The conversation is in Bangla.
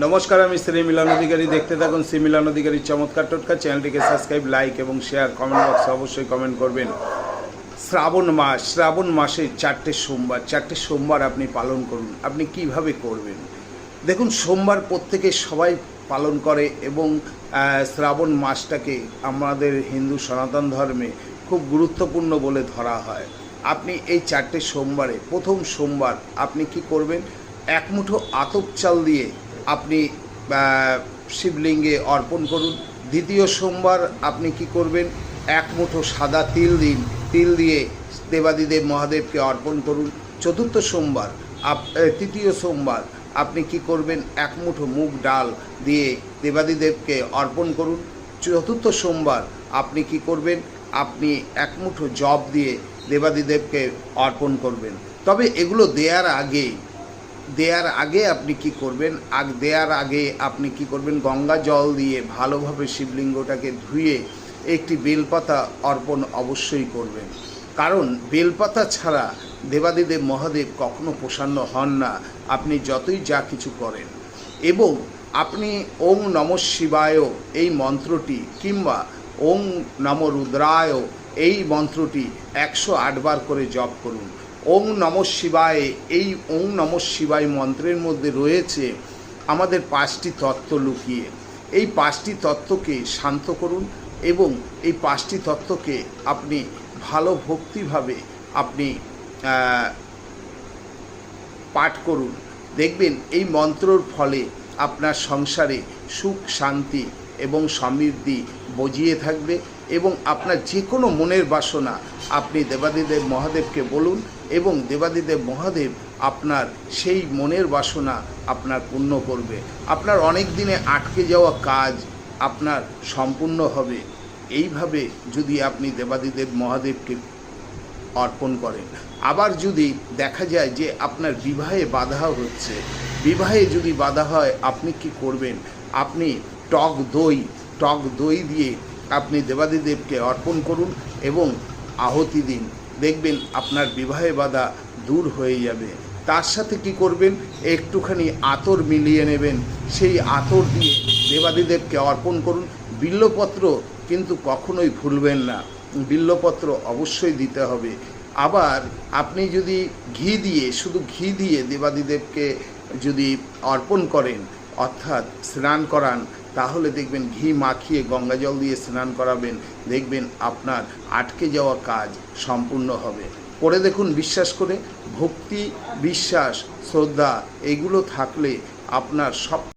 নমস্কার, আমি শ্রী মিলন অধিকারী। দেখতে থাকুন শ্রী মিলন অধিকারীর চমৎকার টোটকা। চ্যানেলটিকে সাবস্ক্রাইব, লাইক এবং শেয়ার, কমেন্ট বক্সে অবশ্যই কমেন্ট করবেন। শ্রাবণ মাসে 4টে সোমবার আপনি পালন করুন। আপনি কিভাবে করবেন দেখুন। সোমবার প্রত্যেকে সবাই পালন করে এবং শ্রাবণ মাসটাকে আমাদের হিন্দু সনাতন ধর্মে খুব গুরুত্বপূর্ণ বলে ধরা হয়। আপনি এই 4টে সোমবারে প্রথম সোমবার আপনি কি করবেন, এক মুঠো আতপ চাল দিয়ে আপনি শিবলিঙ্গে অর্পণ করুন। দ্বিতীয় সোমবার আপনি কি করবেন, এক মুঠো সাদা তিল দিয়ে দেবাদিদেব মহাদেবকে অর্পণ করুন। চতুর্থ সোমবার তৃতীয় সোমবার আপনি কি করবেন, এক মুঠো মুগ ডাল দিয়ে দেবাদিদেবকে অর্পণ করুন। চতুর্থ সোমবার আপনি কি করবেন, আপনি এক মুঠো জব দিয়ে দেবাদিদেবকে অর্পণ করবেন। তবে এগুলো দেওয়ার আগে আপনি কি করবেন, আপনি কি করবেন, গঙ্গা জল দিয়ে ভালোভাবে শিবলিঙ্গটাকে ধুয়ে একটি বেলপাতা অর্পণ অবশ্যই করবেন। কারণ বেলপাতা ছাড়া দেবাদিদেব মহাদেব কখনো প্রসন্ন হন না, আপনি যতই যা কিছু করেন। এবং আপনি ওং নমঃ শিবায় এই মন্ত্রটি কিংবা ওং নম রুদ্রায় এই মন্ত্রটি 108 বার করে জপ করুন। ওং নমঃ শিবায়, এই ওং নমঃ শিবায় মন্ত্রের মধ্যে রয়েছে আমাদের 5টি তত্ত্ব লুকিয়ে। এই 5টি তত্ত্বকে শান্ত করুন এবং এই 5টি তত্ত্বকে আপনি ভালো ভক্তিভাবে আপনি পাঠ করুন। দেখবেন এই মন্ত্রর ফলে আপনার সংসারে সুখ, শান্তি এবং সমৃদ্ধি বজিয়ে থাকবে এবং আপনার যে কোনো মনের বাসনা আপনি দেবাদিদেব মহাদেবকে বলুন এবং দেবাদিদেব মহাদেব আপনার সেই মনের বাসনা আপনার পূর্ণ করবে। আপনার অনেক দিনে আটকে যাওয়া কাজ আপনার সম্পূর্ণ হবে। এইভাবে যদি আপনি দেবাদিদেব মহাদেবকে অর্পণ করেন। আবার যদি দেখা যায় যে আপনার বিবাহে বাধা হচ্ছে, বিবাহে যদি বাধা হয় আপনি কি করবেন, আপনি টক দই দিয়ে আপনি দেবাদিদেবকে অর্পণ করুন এবং আহুতি দিন। দেখবেন আপনার বিবাহে বাধা দূর হয়ে যাবে। তার সাথে কি করবেন, একটুখানি আতর মিলিয়ে নেবেন, সেই আতর দিয়ে দেবাদিদেবকে অর্পণ করুন। বিল্বপত্র কিন্তু কখনোই ভুলবেন না, বিল্বপত্র অবশ্যই দিতে হবে। আবার আপনি যদি শুধু ঘি দিয়ে দেবাদিদেবকে যদি অর্পণ করেন অর্থাৎ স্নান করান, তাহলে দেখবেন ঘি মাখিয়ে গঙ্গা জল দিয়ে স্নান করাবেন, দেখবেন আপনার আটকে যাওয়া কাজ সম্পূর্ণ হবে। করে দেখুন, বিশ্বাস করে। ভক্তি, বিশ্বাস, শ্রদ্ধা এগুলো থাকলে আপনার সব